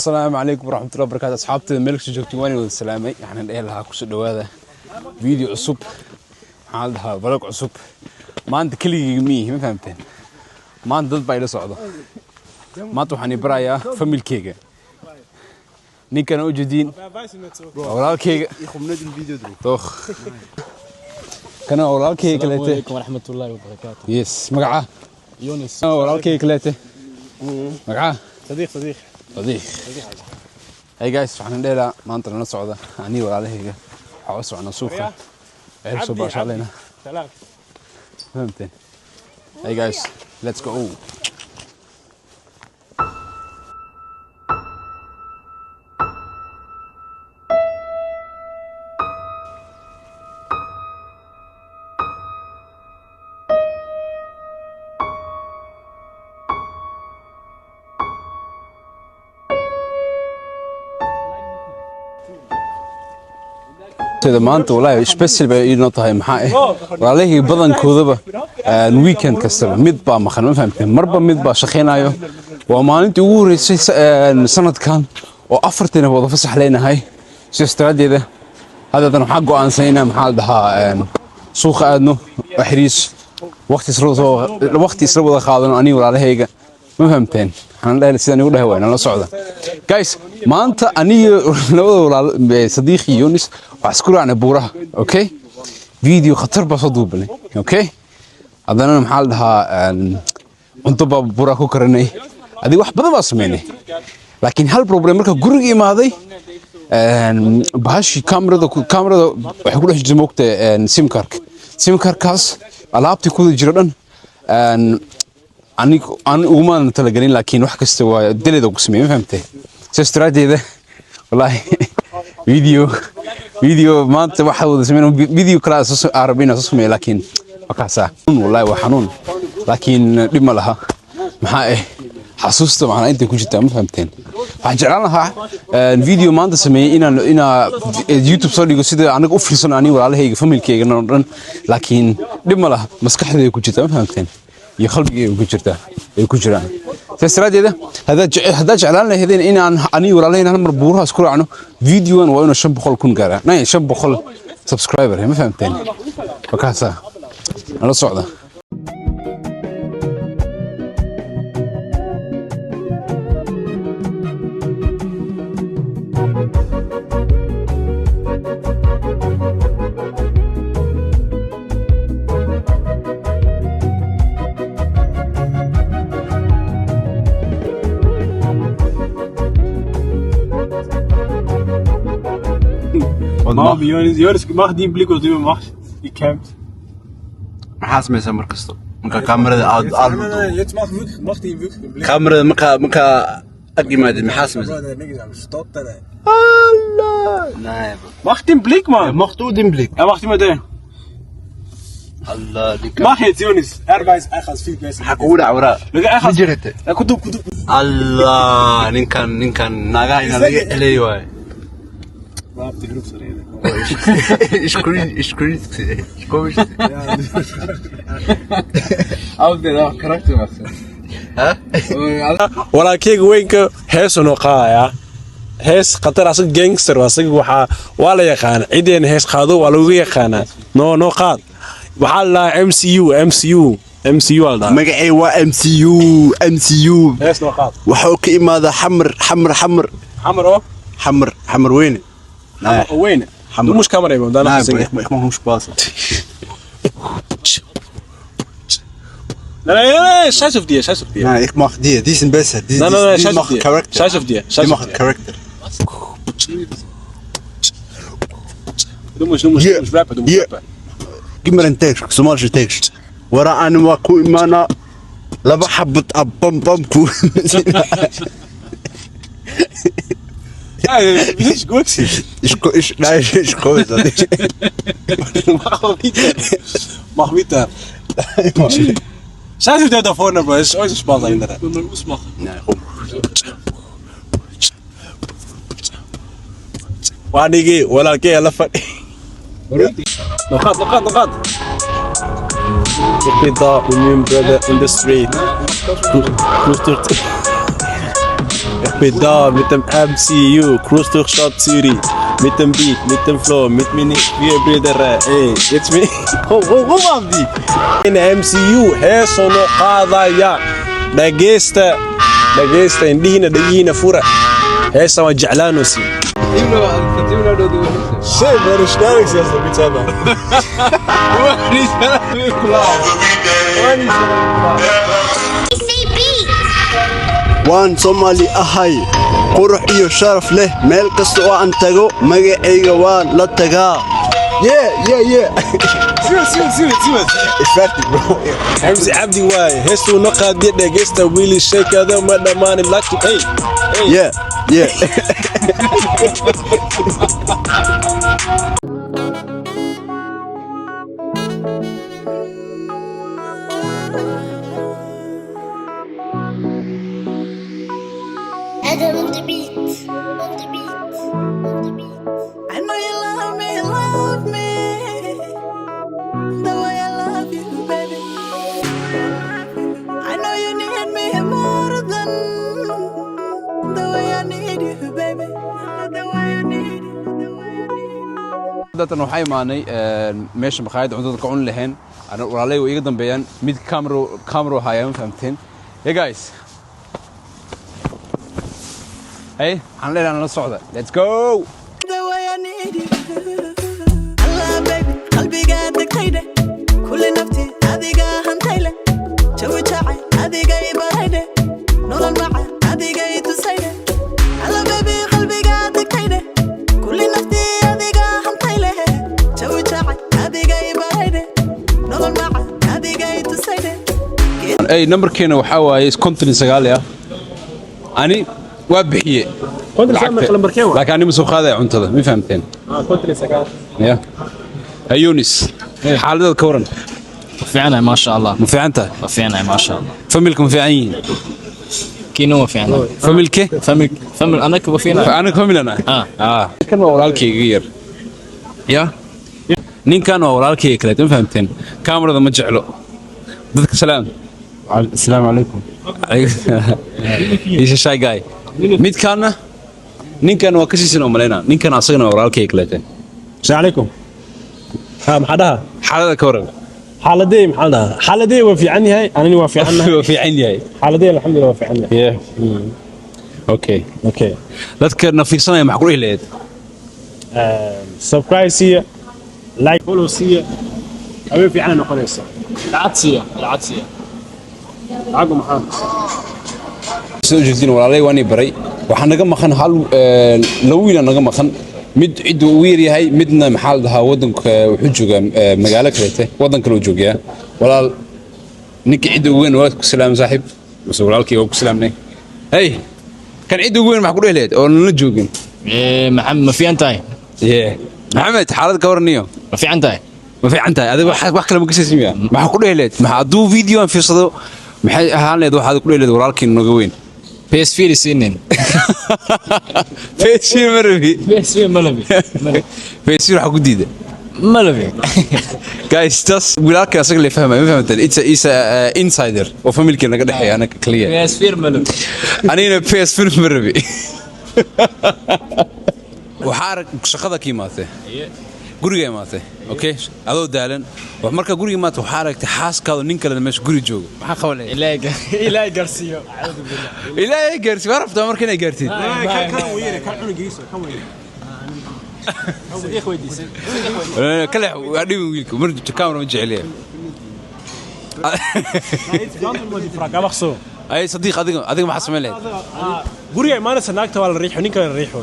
السلام عليكم ورحمة الله وبركاته أصحابتي ملك شجوكتواني والسلامي يعني نقول لها كوس هذا فيديو عصب حالها بلوك عصب ما أنت كل يومي ما فهمتين ما أنت ضد بايد صعدة ما توحني برايا فمي كيكة نيكا موجودين أولاد كيكة يخمنا الفيديو درو طخ كانوا أولاد كيكة السلام عليكم ورحمة الله وبركاته يس مقعة يونس أولاد كيكة مقعة صديق Hey guys waxaan dheelaa maanta nala socda ani walaalahayga waxa u socona suuqa ee soo baashaleena سلام فهمتين Hey guys let's go sida maanta walaahi special bay inoo tahay maxaa walaalahii badankooda weekend kasta mid baa maqan ma fahamteen marba mid baa shaqeynayo waa maalintii ugu horeysay sanadkan oo afartina wada fasax leenahay si istiraadada hadadan waxa go'aansanayna maxaa dhahaa suuqa aadno xiriis waqti isla wada qaadano ani walaalahayga ma fahamteen waxaan leeyahay sidaan ugu dhahay wayna la socda guys maanta aniga labada walaal sadiiqi Yunus wax isku raacna buuraha okay video khatar ba soo duubnay okay hadana maxaa dhahaa cunto ba buuraha ku karanay adi wax badan baa sameynay laakiin hal problem marka guriga imaaday bahashi kamarada waxa ku dhex jirtay moogta sim card-kaas alaabtii ku jira dhan أنا وما نتلاقين لكن واحد كستوى دليل قسمي ما فهمته سأستراتيده والله فيديو ما أنت واحد وذسمينه فيديو كلاس عربينا اسمه لكن وكاسة والله وحنون لكن لما لها محا حسوسته معنا أنت كنت ما فهمتين فجعلناها الفيديو ما أنت سميه إن يوتيوب صار يقول سيدا أنا أفرسنا أني ولا هيك فمي كي لكن لما لها مسكح ذي كنت ما فهمتين يخلبي وكجرته يكجران تسراديده هذا جعلنا هذين إن أني ولا لين هم مربورها سكول عنه فيديو وأنا شاب بخل كون قارع ناي شاب بخل سبسكرايبر ما فهمتني وكاسة على الصعدة ما Jonas mag die blik of die mag die campt maxaa sameeyay markasto marka kamarada aad jetzt mag die wirklich kamarada marka agimaad maxaa sameeyay stop da Allah nein mach den Blick man mach du den Blick mach die mal den Allah mach jetzt Jonas weiß echt viel besser حكوا عورا جريته كتب الله ninkan naga ina laga helay way ich komisch أو ده كاركتر مثلا ها walaalkayga weynka heeso noo qaadaya hees qatar asag gangster asag waa la yaqaan cideen hees qaado waa lagu yaqaanaa noo qaad waxa la MCU alda magacay waa MCU hees noo qaad waxa ka imaada xamar weyn وين؟ مش كاميرا يبغى ده نعم إخوان مش باص لا شايف دي نعم إخ ماخ دي سن بس دي لا شايف دي ماخ كاركتر مش رابر جمر انتكش سمارش تكش ورا أنا واكو إمانا لبا حبت بام كو ايش قوكسي ايش كويس ماخ بيتر شايف ده فورنا بس ايش باظ عندنا اسمع وانيجي ولا كي لفت نقاط Pizza, Union Brother in the street. Ich bin da mit dem MCU, Cruise durch Stadt Zürich. Mit dem Beat, mit dem Flow, mit mir nicht, wir Brüder. Ey, jetzt bin ich. Oh, Mann, in der MCU, heeso no qaadaya. Dhageysta indhihiina dhagihiina fura. Heesa waan jeclaanoosi. Shay, bro, schnell ist das mit selber. waan Soomaali ahay qurux iyo sharaf leh meel kasta oo aan tago magacayga waan la tagaa Yeah. It's fertig, bro. Hamzi Abdi waay, heestu no qaadiya dhageysta wiili sheekada ma dhamaanin laakiin hey. yeah Adam on the beat, on the beat, on the beat. I know you love me the way I love you, baby. I know you need me more than the way I need you, baby. The way I need you, the way I need you. dadkan waxay imaanay meesha maqaayad cuntada ka cun lahayn ana walaalay way iga dambeeyaan mid camera hayaan fahamteen hey guys hey aan leeyahay la socda let's go The way I need you. Allah, baby, qalbiga degtayde. Kulli nafti adiga hantayle. Jawi jacay adiga ibarayde. Nolol macaan adiga itusayde. Allah, baby, qalbiga degtayde. Kulli nafti adiga hantayle. Jawi jacay adiga ibarayde. Nolol macaan adiga itusayde. hey numberkeena waxa waaye 59 ah ani waa bixiye Konton sagaal lambarkee waa? laakiin ma soo qaaday cuntada ma fahamteen Konton sagaal. ya ayunis xaaladda ka waran وفعنا ما شاء الله ma fiican tahay وفعنا ما شاء الله familka ma fiican yihiin كينو وفعنا familke فمل انا وفينا ana familana kan waa walaalkayga yar ya ninkan waa walaalkayga kale ma fahamteen kaamirada ma jeclo dadka salaam السلام عليكم He's a shy guy. Midkaana ninkan waa ka siisan oo maleena ninkan asagana waa walaalkay kaleete Assalamu alaykum. Maxaa dhaha? xaalada ka waran Xaaladee maxaa dhaha? Xaaladee waa fiican yahay, anina waa fiicannahay. waa fiican yahay Xaaladee alxamdulillah waa fiican yahay. yeah okay dadka nafiirsanaya maxaa ku dhihi lahayd Subscribe siya, like follow siya. Habeen fiican noqonaysa. العدسيه Lacag maxaa? soo jeedin walaalay waan baray waxaan naga maqan hal laba wiil naga maqan mid cid uu yar yahay midna maxaa la dhahaa wadanka wuxuu joogaa magaalo kaleete wadan kale uu joogaa walaal ninka cid ugu weyn waa ku salaam saaxiib masoo walaalkii oo ku salaamnay hey kan cid ugu weyn maxaa ku dhihi lahayd oo nala joogin محمد ما في انتاي maxamed xaalad ka waraniyo ما في انتاي ma fiican tahay adiga wax kale ma gasaysin miya maxaa ku dhihi lahayd maxaa hadduu video aan fiirsado maxay ahaan lahayd waxaad ku dhihi lahayd walaalkii naga weyn بيس في سنين feesiir ma rabi بيس في ملبي feesiir waxa ku diida ملبي guys tas walaalka asaga la fahmay ma fahamteen it's a insider oo familkii naga dhaxeeya anaga clear بيس في ملبي anina feesiir ma rabi waxa arag shaqada ka imaatay guriga imaatay okay adoo daalan wax marka guriga imaatay waxa aragtay xaaskaada nin kale meesha guri joogo maxaa qabanay لا قرسيو ilaahay gaarsi warafta markii ay gaartid Kan weeyre, kan cunuggiisa, kan weeyre. kale adhibi wiilka marjita camera ma jeceliya ay sadiq adiga maxaa sameyn lahayd Guriga imaanaysa naagta waa la riixo, ninka la riixo.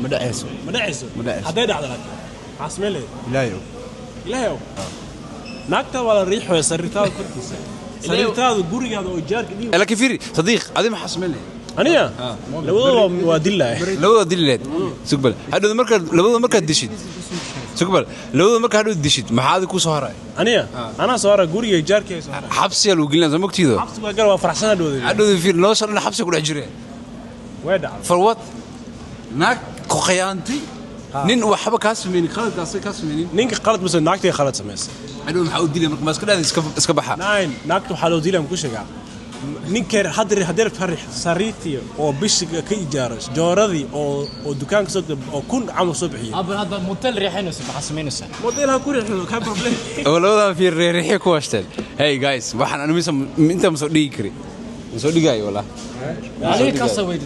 ما دعيسو Ma dhacayso. Hadday dhacdo laakiin. Maxaa sameyn lahayd? Ilaahay. Naagta waa la riixo sariirtaada korkiisa. Sariirtaada gurigaada oo jaarka dhiib. laakiin fiiri sadiq adiga maxaa sameyn lahayd Aniga? Labadooda waa dillaah. labada dileed sugbal labada markaad dishid sugbal labada markaad hadhow dishid maxaad ku soo haray Aniga? Anaa soo hara guriga jaarkayga soo hara. xabsi lagu gelinaa magtiido Xabsiga gal waa faraxsan dhawday. hadhow fiir noo soo xabsi ku dhex jireen Way dhacday. for what naag ku khiyaantay nin waxba ka sameeyay khaladkaas ka sameeyay Ninka qalad mise naagta khalad sameysay. hadhow maxaa u dilay marka maska dhaad iska baxa Nine, naagta waxaa loo dilay ku sheegaa. ninka hadir farix sariiti oo bishiga ka ijaaras jooradii oo dukaanka soo oo kun cam soo bixiyo هذا موتيل ريحينوس بحسمينوس modelha ku riixdo ka problem ولودا في ريحي ku washteen hey guys waxaan anu inta ma soo dhigi kari ma soo dhigay wala علي كاسويد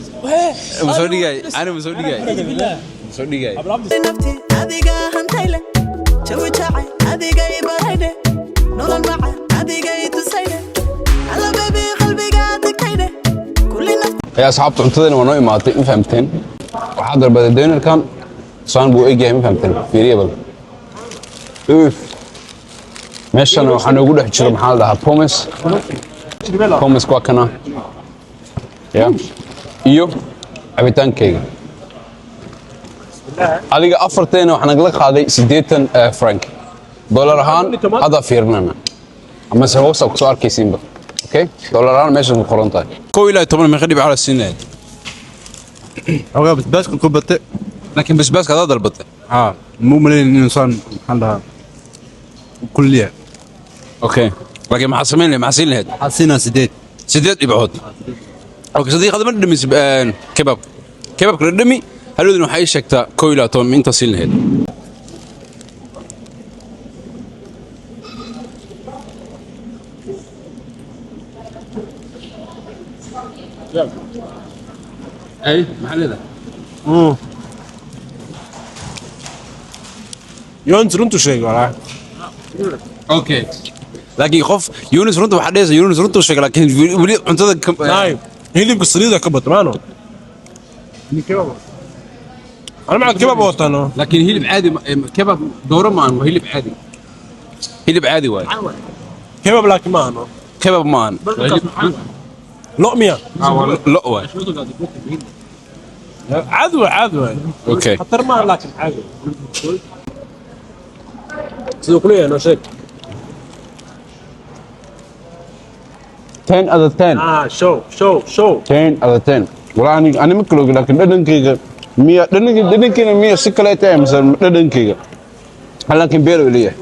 ma soo dhigay ana ma soo dhigay ma soo dhigay nafti adiga hantayle jawi jacay adiga ibarayde nolol macaan adiga itusayde alla baby qalbiga degtayde kulli nafti يا أصحاب عطتنا ونوع ما ما فهمتين وحاضر بدل دينر كان صان بو إيجي ما فهمتين في ريبل أوف ماشي أنا نقول حجر محل ده بومس كواكنا يا إيو عبيتان كيك هذيك أفرتين وحنقلق هذه سديتن فرانك دولار هان هذا فيرنا أما سهو سوار كيسين بقى اوكي دولاران ماشي مقارنه كو الى 8 من خدي على السنه اوغا بس كوبت لكن بس هذا ضربت مو ملين انسان عندها كليه اوكي لكن محاسمين لي محاسين لهد حسينا سديت يبعود اوكي صديق هذا من دمي كباب كردمي هل انه حي شكتا كو الى 8 من تصيل لهد اي محل ذا يونس runtu sheeg wala اوكي لكن خوف يونس رنتو حديث يونس رنتو شكل لكن ولي cuntada naay hilibka saliida ka batmaano انا معك كباب وطنو لكن هيلب عادي كباب دوره مان هيلب عادي واي كباب لكن مانو كباب مان لقميه لا واي عدوى اوكي خطر ما لكن عدوى سيدو كلية انا شيك 10 out of 10 شو 10 out of 10 والله انا مكلو لكن ددنكيga miya dadankina miya si kale tahay misal dadankayga laakiin beero leeyahay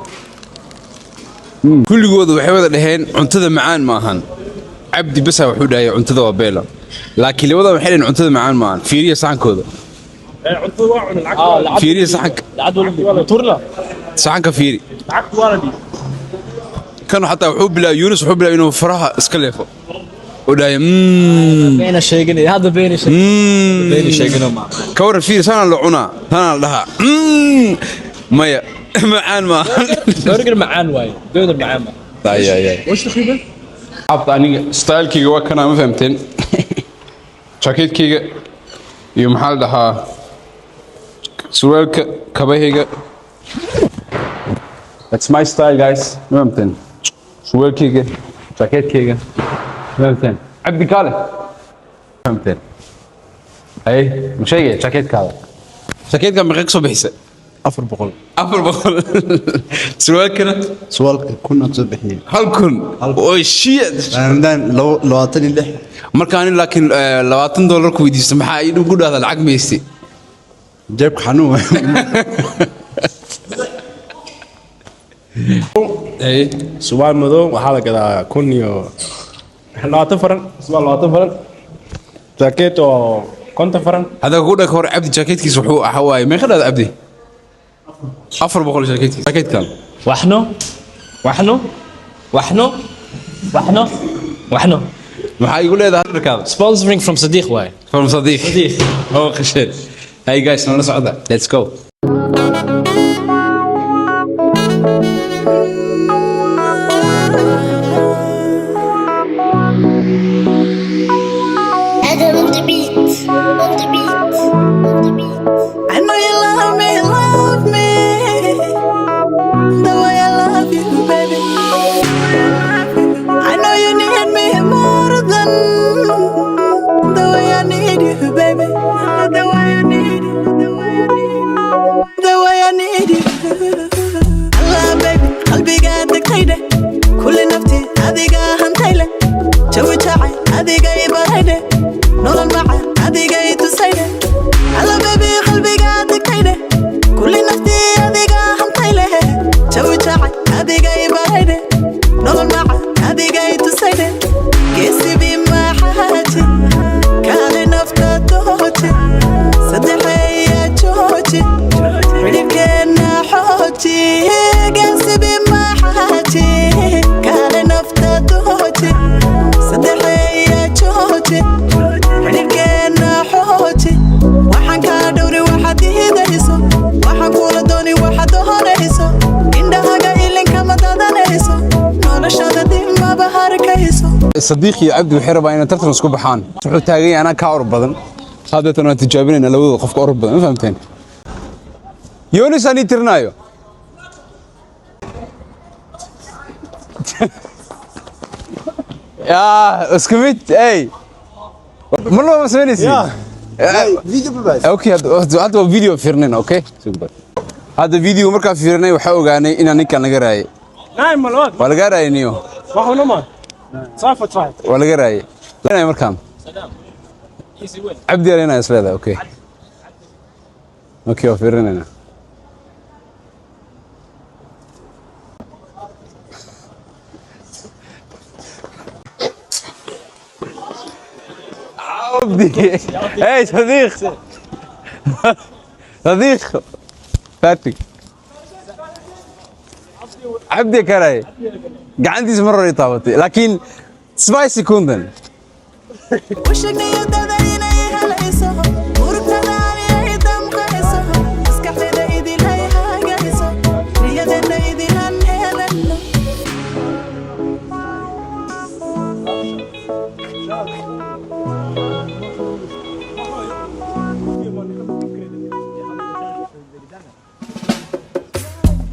kulligooda waxay wada dhaheen cuntada macaan ma ahan abdi bas wuxuu dhahay cuntada waa beela laakiin labada waxay dhaheen cuntada macaan ma ahan fiiriya saxankooda cuntada waa cun lacag fiiriya saxanka lacag turla saxanka fiiri lacag waaladi kan xataa wuxuu bilaa Yunus wuxuu bilaa inuu faraha iska leefo وداي بين الشيء هذا بين الشيء بين الشيء ما كور في سنه لعنا سنه لها مايا معان ما برجر معان واي برجر معان طيب وش تقريبا عطاني ستايل كي جوا كنا ما فهمتين جاكيت كي يوم حال لها سوال كبهيجا That's my style guys ما فهمتين سوال كي جاكيت كي فهمتين عبد كاله فهمتين اي مشي جاكيت كاله جاكيت كان بقيك صبحيسه 400 سؤال كده سؤال كنا تصبحين هل كن او شيء عندنا لو اعطني له markaan laakiin $20 ku weydiisto maxaa ay ugu dhaada lacag meesti جيبك حنون ay suwaal madow waxaa la gadaa 20 فرن suwaal 20 فرن jacket oo 50 فرن hada ku dhag hor abdi jacketkiis wuxuu ahaa waay ma khadad abdi 400 jacket kan وحنو maxaa igu leedahay dharkaada sponsoring from صديق واي from صديق oo khashid hey guys nala socda let's go Adam on the beat, on the beat, on the beat. I know you love me the way I love you, baby. I know you need me more than the way I need you, baby. The way I need you, the way I need you. صديقي عبد وحيرة باين ترتنا سكوب بحان سبحو تاجي أنا كأورب بدن هذا تنا تجابين أنا لو قف كأورب بدن فهمتين يونس أني ترنايو يا اسكميت أي مرة ما سمعني فيديو بس اوكي هذا فيديو فيرنينا اوكي سوبر هذا فيديو مركا فيرنay waxa ogaanay in ninkan laga raayay نايم ملوان waa laga raayay niyo waxu noma صافة صاحب waa laga raayay lana markaan abdi arena isleeda okay okay fiirnayna عبدي اي صديق صديق فاتك عبدي كراي عندي مرة طابتي لكن سبايسي كوندن وشكني يدادا inay helayso urugtadaani ay damqayso maskaxdayda idilay hagayso riyadayda idilan heelano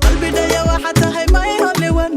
qalbigaya waxa tahay my only one